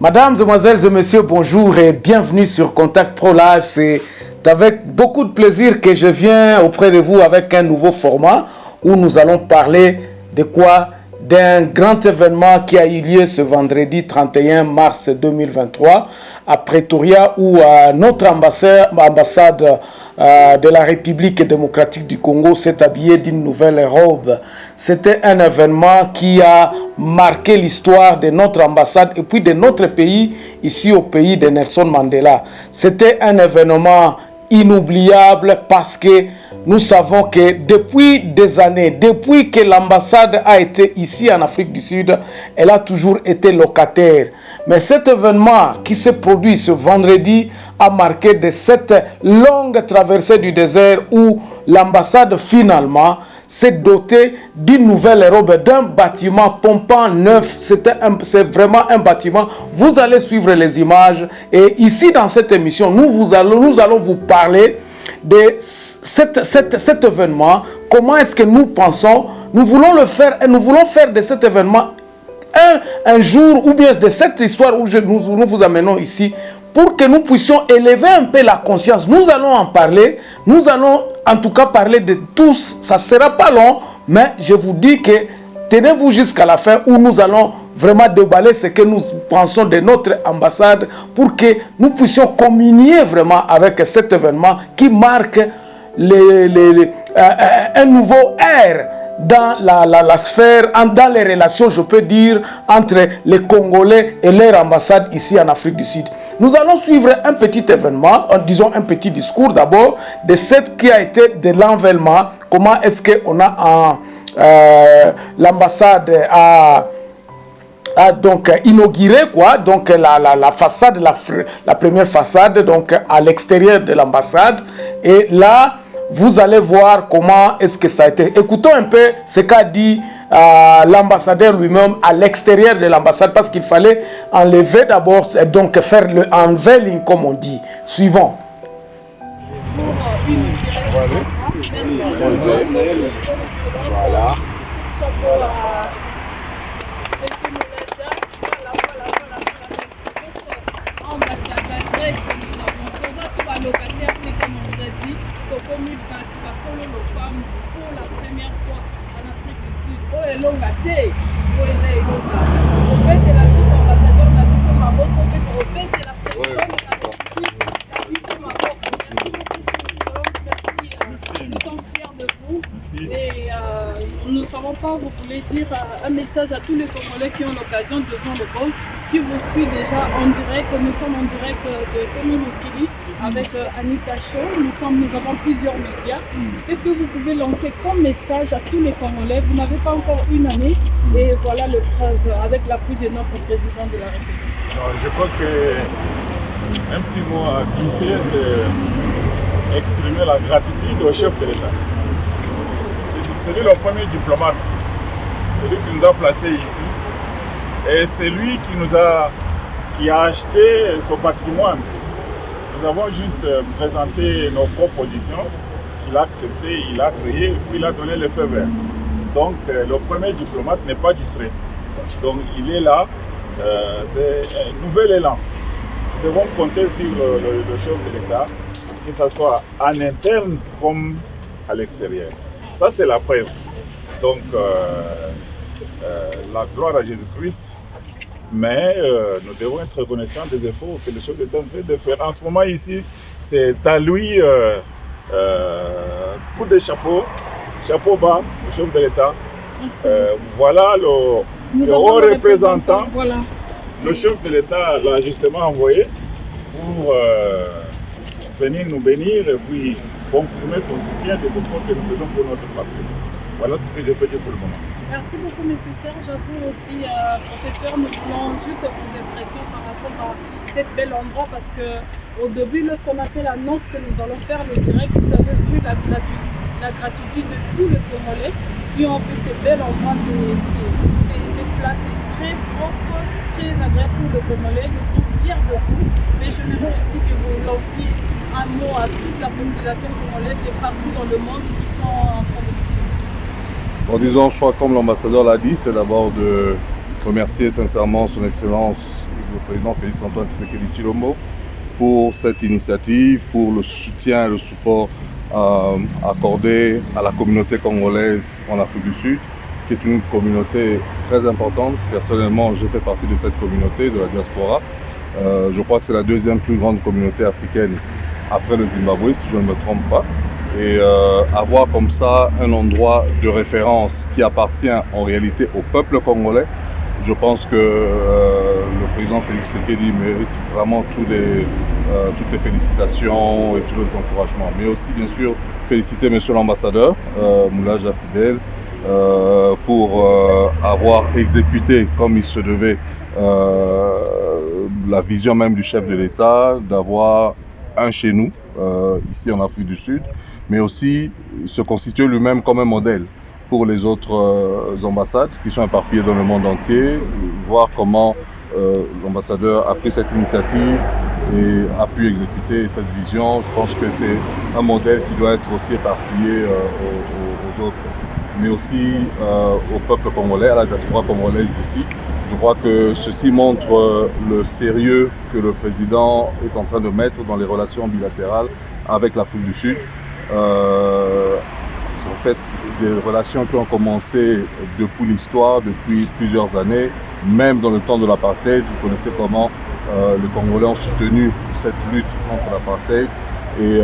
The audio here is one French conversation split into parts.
Mesdames, Mesdemoiselles et Messieurs, bonjour et bienvenue sur Contact Pro Live. C'est avec beaucoup de plaisir que je viens auprès de vous avec un nouveau format où nous allons parler de quoi? D'un grand événement qui a eu lieu ce vendredi 31 mars 2023 à Pretoria où notre ambassade de la République démocratique du Congo s'est habillée d'une nouvelle robe. C'était un événement qui a marqué l'histoire de notre ambassade et puis de notre pays, ici au pays de Nelson Mandela. C'était un événement inoubliable parce que nous savons que depuis des années, depuis que l'ambassade a été ici en Afrique du Sud, elle a toujours été locataire. Mais cet événement qui s'est produit ce vendredi a marqué de cette longue traversée du désert où l'ambassade finalement s'est dotée d'une nouvelle robe, d'un bâtiment pompant neuf. C'est vraiment un bâtiment. Vous allez suivre les images et ici dans cette émission, nous allons vous parler de cet événement. Comment est-ce que nous pensons, nous voulons faire de cet événement un jour, ou bien de cette histoire où nous vous amenons ici, pour que nous puissions élever un peu la conscience. Nous allons en parler, nous allons en tout cas parler de tous. Ça ne sera pas long, mais je vous dis que tenez-vous jusqu'à la fin où nous allons vraiment déballer ce que nous pensons de notre ambassade pour que nous puissions communier vraiment avec cet événement qui marque un nouveau ère dans la sphère, dans les relations, je peux dire, entre les Congolais et leur ambassade ici en Afrique du Sud. Nous allons suivre un petit événement, disons un petit discours d'abord, de ce qui a été de l'envènement. Comment est-ce qu'on a l'ambassade a donc inauguré donc la façade, la première façade donc à l'extérieur de l'ambassade. Et là, vous allez voir comment est-ce que ça a été. Écoutons un peu ce qu'a dit l'ambassadeur lui-même à l'extérieur de l'ambassade, parce qu'il fallait enlever d'abord, donc faire le unveiling comme on dit. Suivant. Voilà. Nous ne savons pas, vous voulez dire un message à tous les Congolais qui ont l'occasion de voir le vol, qui vous suit déjà en direct. Nous sommes en direct de Community avec Anita Show. Nous avons plusieurs médias. Qu'est-ce que vous pouvez lancer comme message à tous les Congolais? Vous n'avez pas encore une année et voilà le preuve avec l'appui de notre président de la République. Non, je crois qu'un petit mot à glisser, c'est exprimer la gratitude au chef de l'État. C'est lui le premier diplomate, c'est lui qui nous a placés ici et c'est lui qui a acheté son patrimoine. Nous avons juste présenté nos propositions, il a accepté, il a créé, puis il a donné le feu vert. Donc le premier diplomate n'est pas distrait. Donc il est là, c'est un nouvel élan. Nous devons compter sur le chef de l'État, que ce soit en interne comme à l'extérieur. Ça, c'est la preuve. Donc, la gloire à Jésus-Christ. Mais nous devons être reconnaissants des efforts que le chef de l'État fait de faire. En ce moment ici, c'est à lui, coup de chapeau bas, le chef de l'État. Voilà le haut représentant. Voilà. Le chef de l'État l'a justement envoyé pour venir nous bénir et puis confirmer son soutien des efforts que nous faisons pour notre patrie. Voilà tout ce que je peux dire pour le moment. Merci beaucoup, M. Serge. À vous aussi, professeur. Nous voulons juste vos impressions par rapport à cet bel endroit parce qu'au début, lorsqu'on a fait l'annonce que nous allons faire le direct, vous avez vu la gratitude de tous les Congolais qui ont fait ce bel endroit. Cette place est très propre, très agréable pour les Congolais. Nous sommes fiers de vous. Mais j'aimerais aussi que vous lanciez un mot à toute la population congolaise et partout dans le monde qui sont en train de vous suivre. Bon, disons, je crois comme l'ambassadeur l'a dit, c'est d'abord de remercier sincèrement son Excellence le président Félix-Antoine Tshisekedi Tshilombo pour cette initiative, pour le soutien et le support accordé à la communauté congolaise en Afrique du Sud, qui est une communauté très importante. Personnellement, j'ai fait partie de cette communauté, de la diaspora. Je crois que c'est la deuxième plus grande communauté africaine après le Zimbabwe, si je ne me trompe pas. Et avoir comme ça un endroit de référence qui appartient en réalité au peuple congolais, je pense que le président Félix Tshisekedi mérite vraiment toutes les félicitations et tous les encouragements. Mais aussi, bien sûr, féliciter monsieur l'ambassadeur, Moulaja Fidel, pour avoir exécuté comme il se devait la vision même du chef de l'État, d'avoir un chez nous, ici en Afrique du Sud, mais aussi se constituer lui-même comme un modèle pour les autres ambassades qui sont éparpillées dans le monde entier, voir comment l'ambassadeur a pris cette initiative et a pu exécuter cette vision. Je pense que c'est un modèle qui doit être aussi éparpillé aux autres, mais aussi au peuple congolais, à la diaspora congolaise d'ici. Je crois que ceci montre le sérieux que le président est en train de mettre dans les relations bilatérales avec l'Afrique du Sud. En fait, des relations qui ont commencé depuis l'histoire, depuis plusieurs années, même dans le temps de l'apartheid. Vous connaissez comment les Congolais ont soutenu cette lutte contre l'apartheid. Et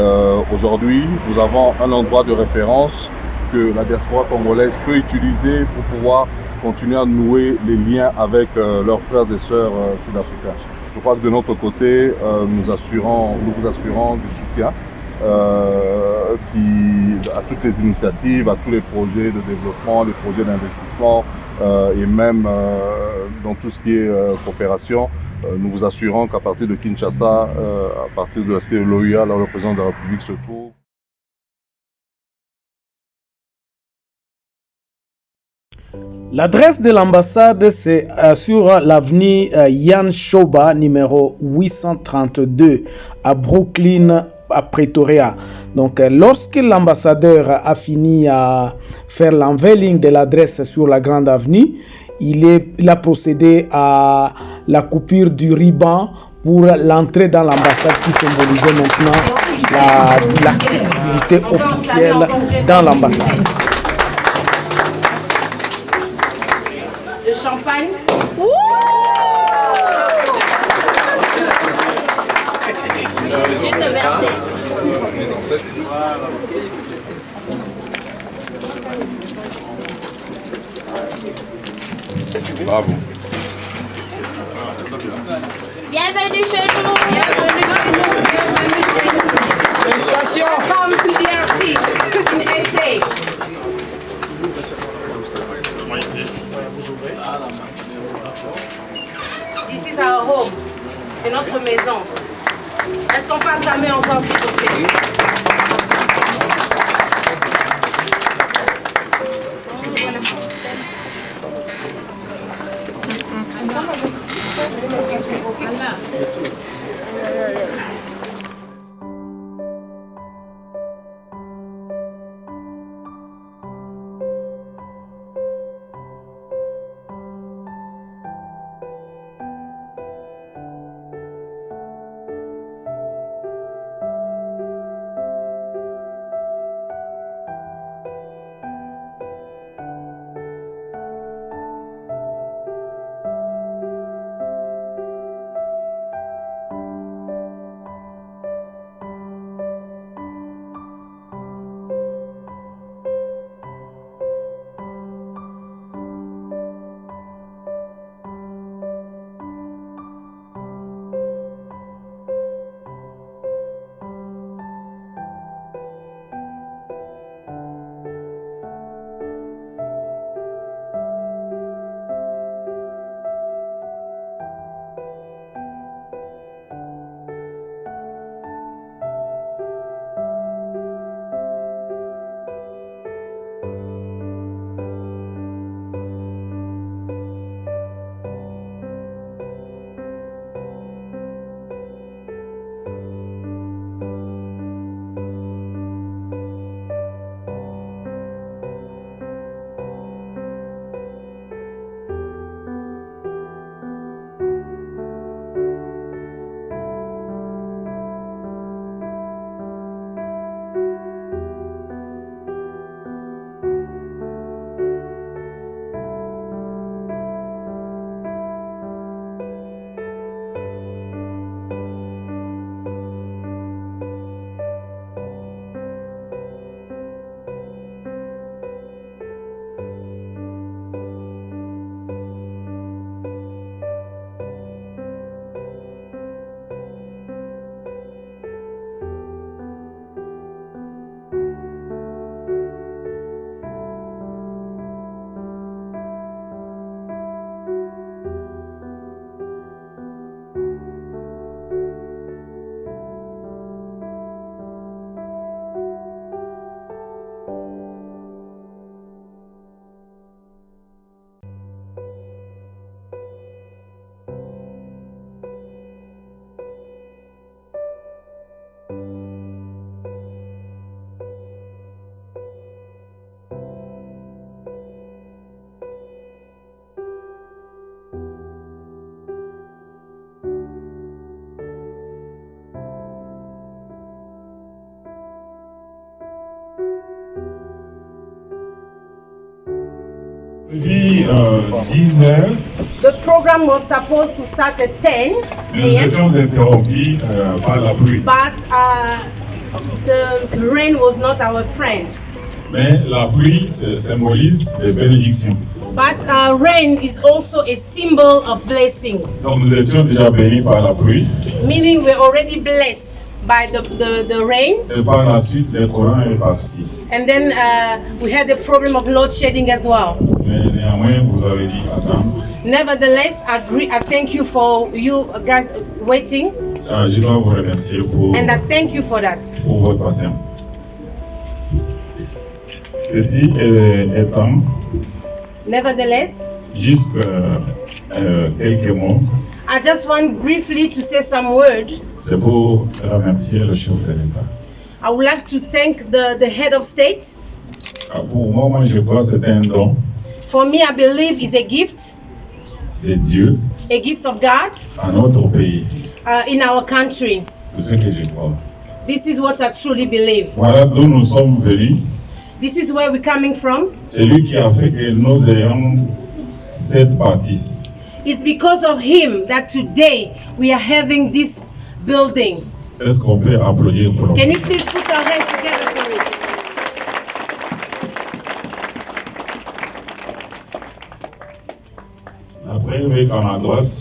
aujourd'hui, nous avons un endroit de référence que la diaspora congolaise peut utiliser pour pouvoir continuer à nouer les liens avec leurs frères et sœurs sud-africains. Je crois que de notre côté, nous vous assurons du soutien à toutes les initiatives, à tous les projets de développement, les projets d'investissement et même dans tout ce qui est coopération. Nous vous assurons qu'à partir de Kinshasa, à partir de la CELOIA, là où le président de la République se trouve, L'adresse de l'ambassade, c'est sur l'avenue Yann Shoba, numéro 832, à Brooklyn, à Pretoria. Donc, lorsque l'ambassadeur a fini à faire l'unveiling de l'adresse sur la grande avenue, il a procédé à la coupure du ruban pour l'entrée dans l'ambassade qui symbolisait maintenant l'accessibilité officielle dans l'ambassade. Champagne. Juste verser. bravo. Bienvenue chez nous. Bienvenue chez nous. Bienvenue chez nous. Félicitations. Come to DRC in SA. This is our home. C'est notre maison. Est-ce qu'on peut acclamer encore, s'il vous plaît? dit 10 heures. The program was supposed to start at 10 Nous a.m. étions interrompus par la pluie. But the rain was not our friend. Mais la pluie symbolise les bénédictions. But rain is also a symbol of blessing, Donc nous étions déjà bénis par la pluie. meaning we're already blessed by the rain. Et par la suite, le courant est parti. And then we had the problem of load shedding as well. Mais néanmoins, vous avez dit attendre. Nevertheless, I thank you for you guys waiting, Je dois vous remercier and I thank you for that. pour votre patience. Ceci étant, Nevertheless, juste quelques mots, I just want briefly to say some words. c'est pour remercier le chef de l'État. I would like to thank the head of state. Pour moi, je crois que c'est un don For me, I believe is a gift de Dieu of God à notre pays. in our country. Tout ce que je crois. This is what I truly believe. Voilà d'où nous sommes venus. This is where we're coming from. C'est lui qui a fait que nous ayons cette bâtisse. It's because of him that today we are having this building. Est-ce qu'on peut applaudir pour Can lui? you please put our hands together for it? La première en à droite,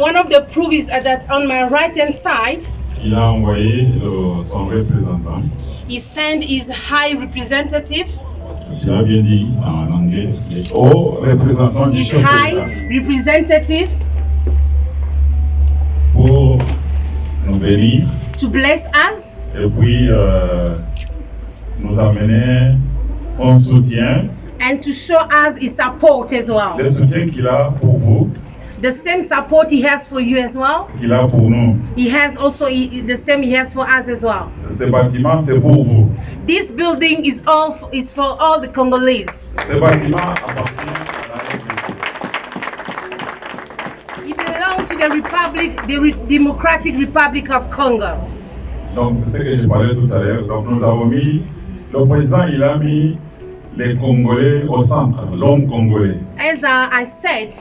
One of the proof is that on my right hand side, il a envoyé son représentant. he sent his high representative, Tu as bien dit en anglais, les hauts représentants du his chef de high l'État representative pour nous bénir to bless us et puis nous amener son soutien, and to show us his support as well. le soutien qu'il a pour vous, The same support he has for you as well. qu'il a pour nous. He has also the same he has for us as well. Ce bâtiment, c'est pour vous. This building is for all the Congolese. Ce bâtiment appartient à la République. It belongs to the Republic, the Democratic Republic of Congo. Donc, c'est ce que je parlais tout à l'heure. Donc, nous avons mis, le président, il a mis les Congolais au centre, l'homme congolais. As I said,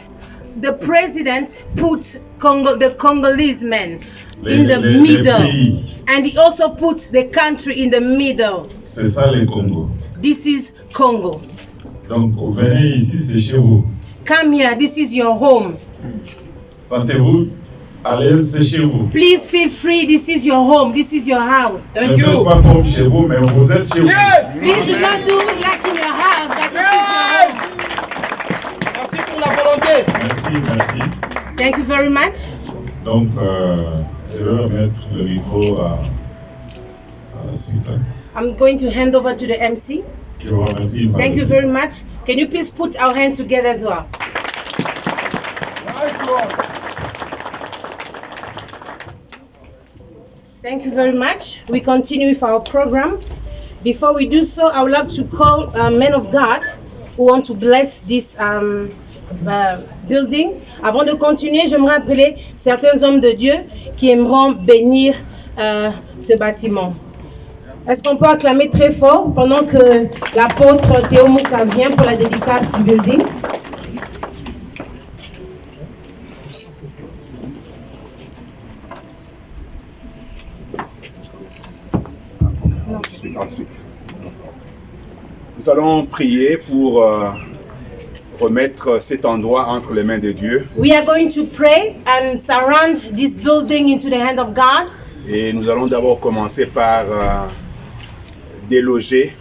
the president put the Congolese men in the middle, pays. and he also put the country in the middle. C'est ça le Congo. This is Congo. Donc, venez ici, c'est chez vous. Come here, this is your home. Sentez-vous à l'aise, c'est chez vous. Please feel free, this is your home, this is your house. Ne faites pas comme chez vous, mais vous êtes chez vous. Please do not do it like in your house, but this is your home. Merci pour la volonté. Merci. Thank you very much. Donc, je vais remettre le micro à la suite. I'm going to hand over to the MC. Je vous remercie. Thank you very much. Can you please put our hand together as well? Thank you very much. We continue with our program. Before we do so, I would like to call men of God who want to bless this building. Avant de continuer, j'aimerais appeler certains hommes de Dieu qui aimeront bénir ce bâtiment. Est-ce qu'on peut acclamer très fort pendant que l'apôtre Théo Mouka vient pour la dédicace du building? Nous allons prier pour remettre cet endroit entre les mains de Dieu. We are going to pray and surround this building into the hand of God. Et nous allons d'abord commencer par déloger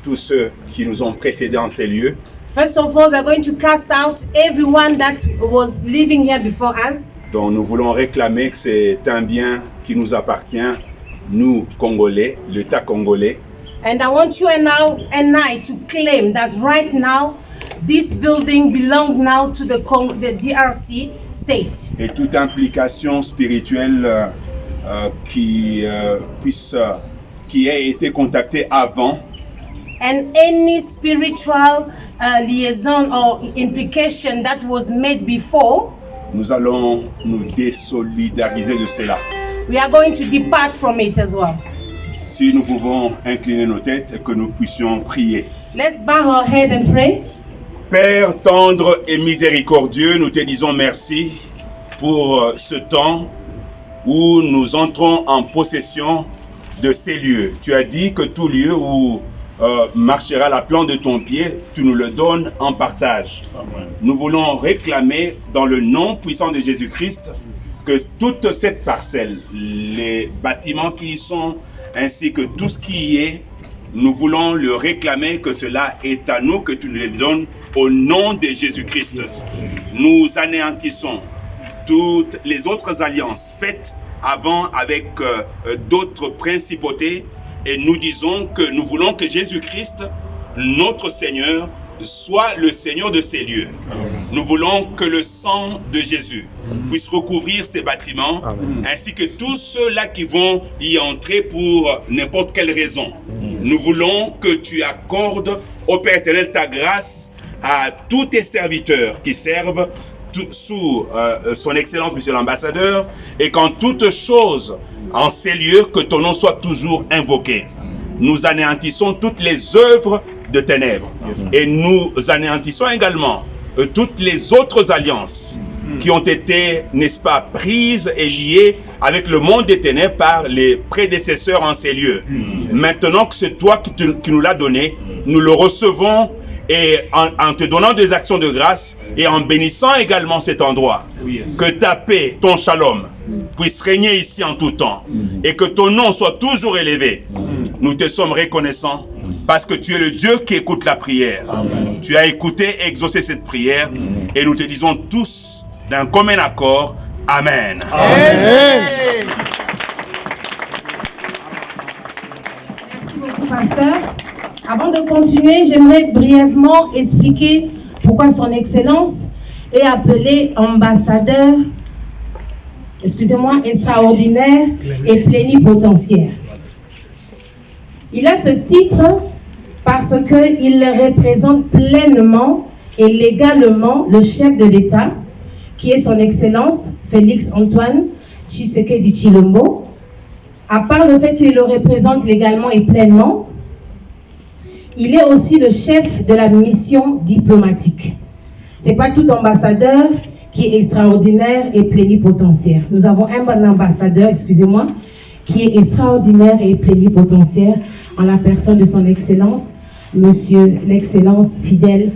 tous ceux qui nous ont précédés en ces lieux. First of all, we are going to cast out everyone that was living here before us. Donc nous voulons réclamer que c'est un bien qui nous appartient, nous Congolais, l'État congolais. And I want you and I to claim that right now, this building belongs now to the DRC state. Et toute implication spirituelle qui ait été contactée avant. And any spiritual liaison or implication that was made before, nous allons nous désolidariser de cela. we are going to depart from it as well. Si nous pouvons incliner nos têtes et que nous puissions prier. Let's bow our head and pray. Père tendre et miséricordieux, nous te disons merci pour ce temps où nous entrons en possession de ces lieux. Tu as dit que tout lieu où marchera la plante de ton pied, tu nous le donnes en partage. Amen. Nous voulons réclamer dans le nom puissant de Jésus-Christ que toute cette parcelle, les bâtiments qui y sont, ainsi que tout ce qui y est, nous voulons le réclamer, que cela est à nous, que tu nous le donnes au nom de Jésus-Christ. Nous anéantissons toutes les autres alliances faites avant avec d'autres principautés et nous disons que nous voulons que Jésus-Christ, notre Seigneur, soit le Seigneur de ces lieux. Amen. Nous voulons que le sang de Jésus puisse recouvrir ces bâtiments, Amen. Ainsi que tous ceux-là qui vont y entrer pour n'importe quelle raison. Nous voulons que tu accordes au Père éternel ta grâce à tous tes serviteurs qui servent sous son excellence, monsieur l'ambassadeur, et qu'en toutes choses, en ces lieux, que ton nom soit toujours invoqué. Nous anéantissons toutes les œuvres de ténèbres et nous anéantissons également toutes les autres alliances qui ont été, n'est-ce pas, prises et liées avec le monde des ténèbres par les prédécesseurs en ces lieux. Maintenant que c'est toi qui nous l'as donné, nous le recevons et en te donnant des actions de grâce et en bénissant également cet endroit. Que ta paix, ton shalom puisse régner ici en tout temps et que ton nom soit toujours élevé. Nous te sommes reconnaissants parce que tu es le Dieu qui écoute la prière. Amen. Tu as écouté et exaucé cette prière et nous te disons tous d'un commun accord, Amen. Amen. Merci beaucoup, pasteur. Avant de continuer, j'aimerais brièvement expliquer pourquoi son Excellence est appelé ambassadeur, extraordinaire et plénipotentiaire. Il a ce titre parce qu'il représente pleinement et légalement le chef de l'État, qui est son Excellence Félix Antoine Tshisekedi Tshilombo. À part le fait qu'il le représente légalement et pleinement, il est aussi le chef de la mission diplomatique. Ce n'est pas tout ambassadeur qui est extraordinaire et plénipotentiaire. Nous avons un bon ambassadeur, qui est extraordinaire et plénipotentiaire en la personne de son Excellence, Monsieur l'Excellence Fidèle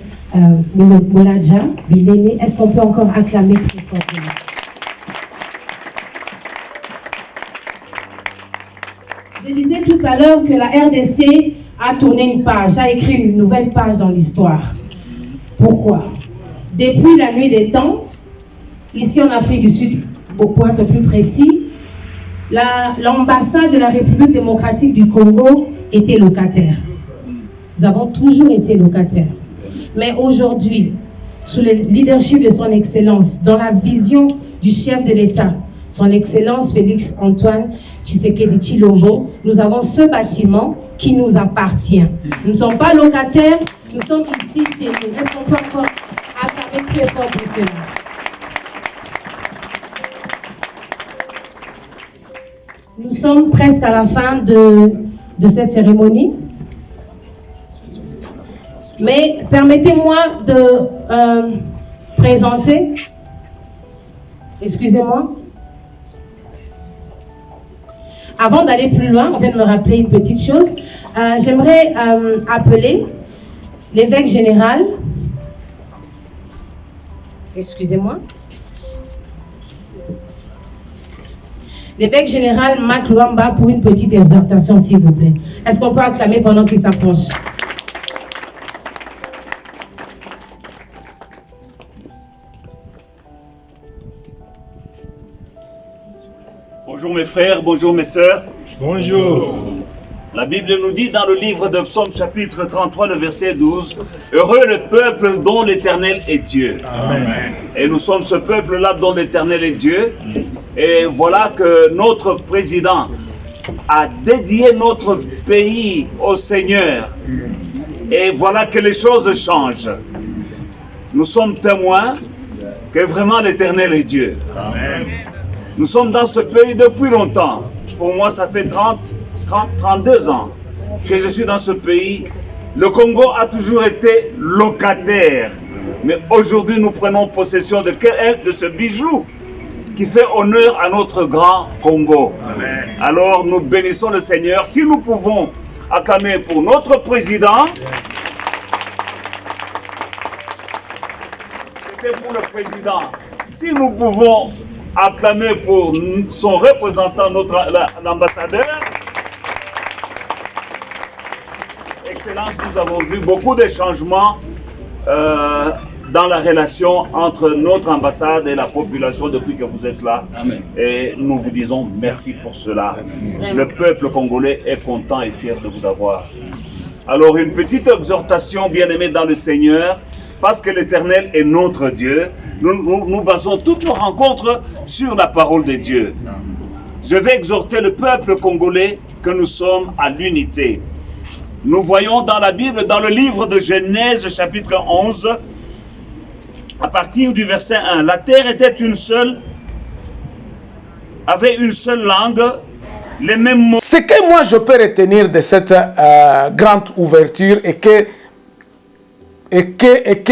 Moladja Bilene. Est-ce qu'on peut encore acclamer très fort? Je disais tout à l'heure que la RDC a tourné une page, a écrit une nouvelle page dans l'histoire. Pourquoi? Depuis la nuit des temps, ici en Afrique du Sud, pour être plus précis, l'ambassade de la République démocratique du Congo était locataire. Nous avons toujours été locataires. Mais aujourd'hui, sous le leadership de son Excellence, dans la vision du chef de l'État, son Excellence Félix Antoine Tshisekedi Tshilombo, nous avons ce bâtiment qui nous appartient. Nous ne sommes pas locataires, nous sommes ici chez nous. Est-ce qu'on peut encore acclamer très fort pour cela? Nous sommes presque à la fin de cette cérémonie. Mais permettez-moi de présenter, excusez-moi, avant d'aller plus loin, on vient de me rappeler une petite chose, j'aimerais appeler l'évêque général, excusez-moi, l'évêque général Marc Luamba pour une petite exhortation, s'il vous plaît. Est-ce qu'on peut acclamer pendant qu'il s'approche? Bonjour mes frères, bonjour mes sœurs. Bonjour. La Bible nous dit dans le livre de Psaume chapitre 33, le verset 12, « Heureux le peuple dont l'Éternel est Dieu. » Amen. Et nous sommes ce peuple-là dont l'Éternel est Dieu. Et voilà que notre président a dédié notre pays au Seigneur. Et voilà que les choses changent. Nous sommes témoins que vraiment l'Éternel est Dieu. Amen. Nous sommes dans ce pays depuis longtemps. Pour moi, ça fait 32 ans que je suis dans ce pays. Le Congo a toujours été locataire. Mais aujourd'hui, nous prenons possession de ce bijou qui fait honneur à notre grand Congo. Amen. Alors, nous bénissons le Seigneur. Si nous pouvons acclamer pour notre président, c'était pour le président. Si nous pouvons acclamer pour son représentant, l'ambassadeur, Excellence, nous avons vu beaucoup de changements dans la relation entre notre ambassade et la population depuis que vous êtes là. Amen. Et nous vous disons merci pour cela. Merci. Le peuple congolais est content et fier de vous avoir. Alors une petite exhortation, bien-aimés dans le Seigneur, parce que l'Éternel est notre Dieu. Nous basons toutes nos rencontres sur la parole de Dieu. Je vais exhorter le peuple congolais que nous sommes à l'unité. Nous voyons dans la Bible, dans le livre de Genèse, chapitre 11, à partir du verset 1, la terre était une seule, avait une seule langue, les mêmes mots. Ce que moi je peux retenir de cette grande ouverture et que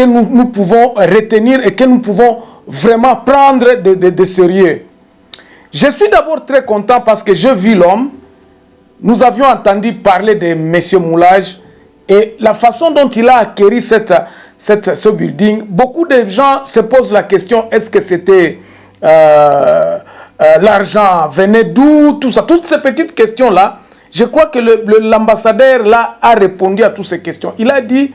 nous pouvons retenir et que nous pouvons vraiment prendre de sérieux. Je suis d'abord très content parce que je vis l'homme. Nous avions entendu parler de M. Moulage et la façon dont il a acquis ce building. Beaucoup de gens se posent la question, est-ce que c'était l'argent venait d'où, tout ça, toutes ces petites questions-là. Je crois que l'ambassadeur là a répondu à toutes ces questions. Il a dit,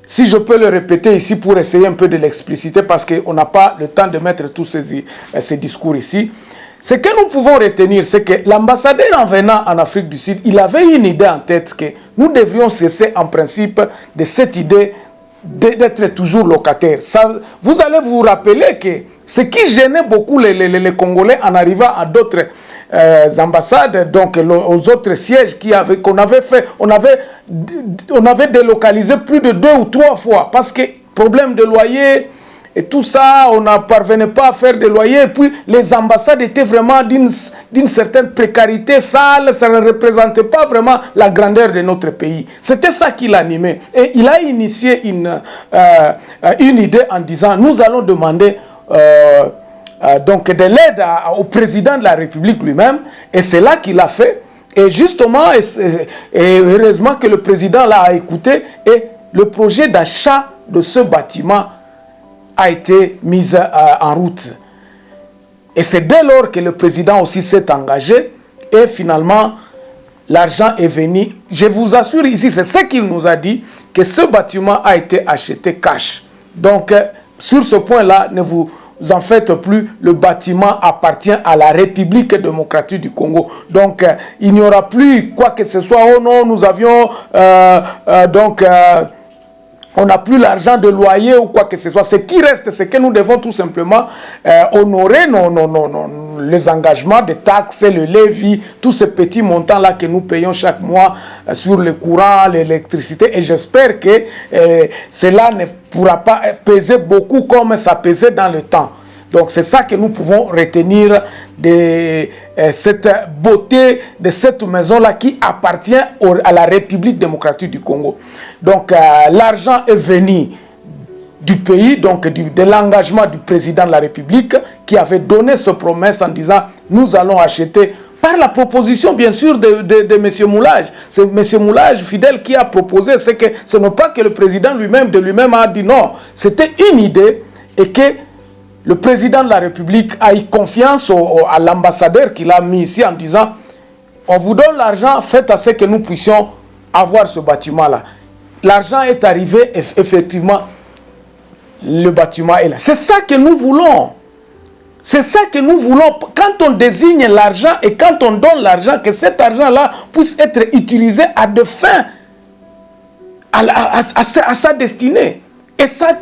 si je peux le répéter ici pour essayer un peu de l'expliciter parce qu'on n'a pas le temps de mettre tous ces discours ici. Ce que nous pouvons retenir, c'est que l'ambassadeur en venant en Afrique du Sud, il avait une idée en tête que nous devrions cesser en principe de cette idée d'être toujours locataire. Ça, vous allez vous rappeler que ce qui gênait beaucoup les Congolais en arrivant à d'autres ambassades, donc aux autres sièges qu'on avait fait, on avait délocalisé plus de 2 ou 3 fois parce que problème de loyer et tout ça, on ne parvenait pas à faire des loyers. Et puis, les ambassades étaient vraiment d'une certaine précarité sale. Ça ne représentait pas vraiment la grandeur de notre pays. C'était ça qui l'animait. Et il a initié une idée en disant, nous allons demander donc de l'aide au président de la République lui-même. Et c'est là qu'il a fait. Et justement, et heureusement que le président l'a écouté. Et le projet d'achat de ce bâtiment a été mise en route. Et c'est dès lors que le président aussi s'est engagé et finalement l'argent est venu. Je vous assure ici, c'est ce qu'il nous a dit, que ce bâtiment a été acheté cash. Donc sur ce point-là, ne vous en faites plus, le bâtiment appartient à la République démocratique du Congo. Donc il n'y aura plus quoi que ce soit. Oh non, nous avions on n'a plus l'argent de loyer ou quoi que ce soit. Ce qui reste, c'est que nous devons tout simplement honorer les engagements de taxes, le levier, tous ces petits montants-là que nous payons chaque mois sur le courant, l'électricité. Et j'espère que cela ne pourra pas peser beaucoup comme ça pesait dans le temps. Donc c'est ça que nous pouvons retenir de cette beauté de cette maison-là qui appartient à la République démocratique du Congo. Donc l'argent est venu du pays, donc de l'engagement du président de la République qui avait donné cette promesse en disant nous allons acheter par la proposition bien sûr de M. Moulage. C'est M. Moulage fidèle qui a proposé, c'est que ce n'est pas que le président lui-même a dit non, c'était une idée et que le président de la République a eu confiance à l'ambassadeur qu'il a mis ici en disant on vous donne l'argent, faites à ce que nous puissions avoir ce bâtiment-là. L'argent est arrivé, effectivement, le bâtiment est là. C'est ça que nous voulons. C'est ça que nous voulons. Quand on désigne l'argent et quand on donne l'argent, que cet argent-là puisse être utilisé à des fins, à sa destinée. Et ça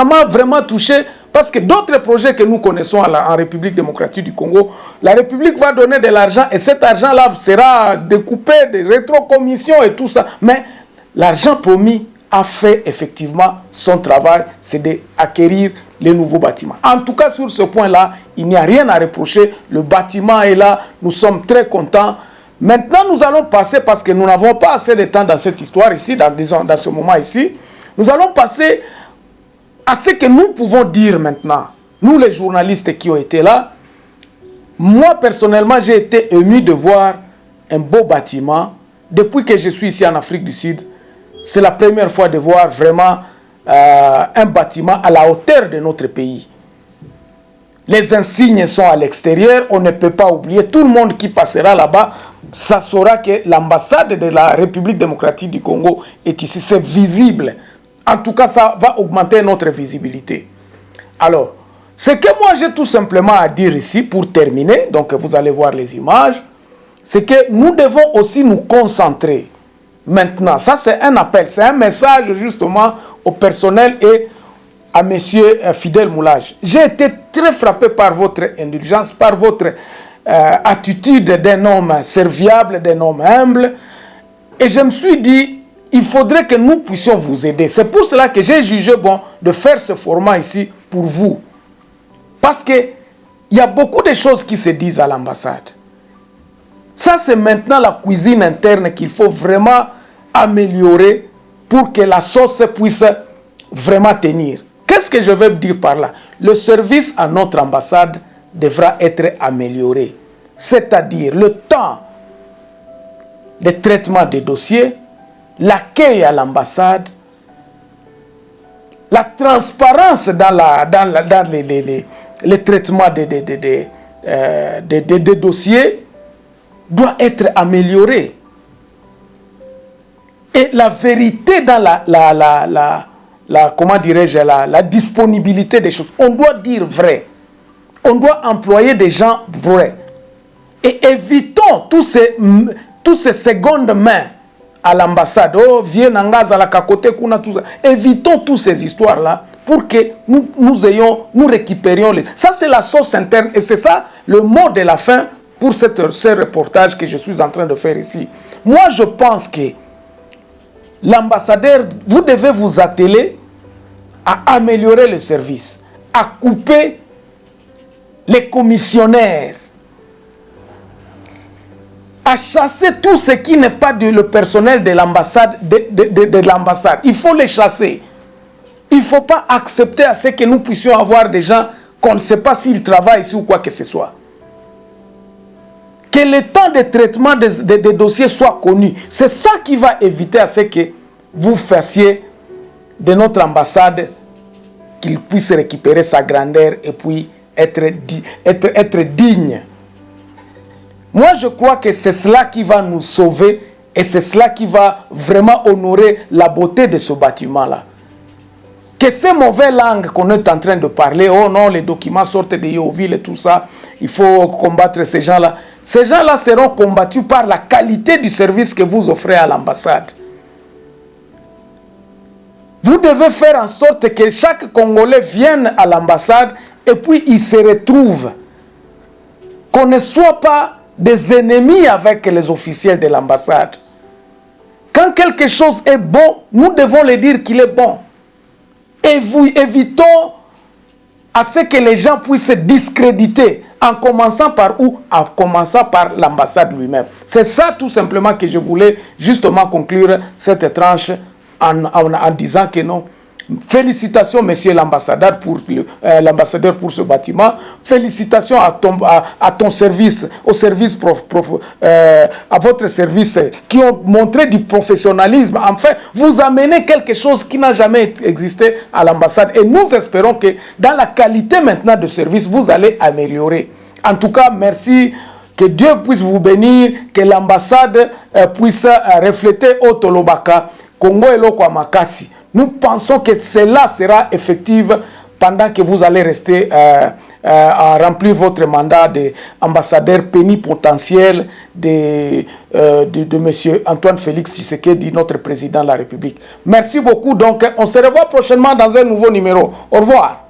m'a vraiment touché. Parce que d'autres projets que nous connaissons en République démocratique du Congo, la République va donner de l'argent et cet argent-là sera découpé des rétrocommissions et tout ça. Mais l'argent promis a fait effectivement son travail, c'est d'acquérir les nouveaux bâtiments. En tout cas, sur ce point-là, il n'y a rien à reprocher. Le bâtiment est là, nous sommes très contents. Maintenant, nous allons passer, parce que nous n'avons pas assez de temps dans cette histoire ici, dans ce moment ici, nous allons passer à ce que nous pouvons dire maintenant, nous les journalistes qui ont été là, moi personnellement j'ai été ému de voir un beau bâtiment. Depuis que je suis ici en Afrique du Sud, c'est la première fois de voir vraiment un bâtiment à la hauteur de notre pays. Les insignes sont à l'extérieur, on ne peut pas oublier. Tout le monde qui passera là-bas, ça saura que l'ambassade de la République démocratique du Congo est ici. C'est visible. En tout cas, ça va augmenter notre visibilité. Alors, ce que moi j'ai tout simplement à dire ici pour terminer, donc vous allez voir les images, c'est que nous devons aussi nous concentrer. Maintenant, ça c'est un appel, c'est un message justement au personnel et à monsieur Fidèle Moulage. J'ai été très frappé par votre indulgence, par votre attitude d'un homme serviable, d'un homme humble. Et je me suis dit, il faudrait que nous puissions vous aider. C'est pour cela que j'ai jugé bon de faire ce format ici pour vous. Parce qu'il y a beaucoup de choses qui se disent à l'ambassade. Ça, c'est maintenant la cuisine interne qu'il faut vraiment améliorer pour que la sauce puisse vraiment tenir. Qu'est-ce que je veux dire par là? Le service à notre ambassade devra être amélioré. C'est-à-dire le temps de traitement des dossiers, l'accueil à l'ambassade, la transparence dans les traitements des dossiers doit être améliorée. Et la vérité dans comment dirais-je, la disponibilité des choses. On doit dire vrai. On doit employer des gens vrais. Et évitons tous ces secondes mains à l'ambassade. Oh, viens Nangaza la Kakote Kuna, tout ça. Évitons toutes ces histoires-là pour que nous récupérions les... Ça, c'est la sauce interne. Et c'est ça le mot de la fin pour ce reportage que je suis en train de faire ici. Moi, je pense que l'ambassadeur, vous devez vous atteler à améliorer le service, à couper les commissionnaires, à chasser tout ce qui n'est pas le personnel de l'ambassade. De l'ambassade. Il faut les chasser. Il ne faut pas accepter à ce que nous puissions avoir des gens qu'on ne sait pas s'ils travaillent ici ou quoi que ce soit. Que le temps de traitement des dossiers soit connu. C'est ça qui va éviter à ce que vous fassiez de notre ambassade qu'il puisse récupérer sa grandeur et puis être digne. Moi, je crois que c'est cela qui va nous sauver et c'est cela qui va vraiment honorer la beauté de ce bâtiment-là. Que ces mauvaises langues qu'on est en train de parler, oh non, les documents sortent de Yeovil et tout ça, il faut combattre ces gens-là. Ces gens-là seront combattus par la qualité du service que vous offrez à l'ambassade. Vous devez faire en sorte que chaque Congolais vienne à l'ambassade et puis il se retrouve. Qu'on ne soit pas des ennemis avec les officiels de l'ambassade. Quand quelque chose est bon, nous devons le dire qu'il est bon. Et évitons à ce que les gens puissent se discréditer en commençant par où? En commençant par l'ambassade lui-même. C'est ça tout simplement que je voulais justement conclure cette tranche en disant que non. Félicitations, monsieur l'ambassadeur pour ce bâtiment. Félicitations à ton service, à votre service qui ont montré du professionnalisme. Enfin, vous amenez quelque chose qui n'a jamais existé à l'ambassade. Et nous espérons que dans la qualité maintenant de service, vous allez améliorer. En tout cas, merci. Que Dieu puisse vous bénir, que l'ambassade puisse refléter au Tolobaka, Congo et Loko Makassi. Nous pensons que cela sera effectif pendant que vous allez rester à remplir votre mandat d'ambassadeur plénipotentiel de M. Antoine Félix Tshisekedi, notre président de la République. Merci beaucoup. Donc, on se revoit prochainement dans un nouveau numéro. Au revoir.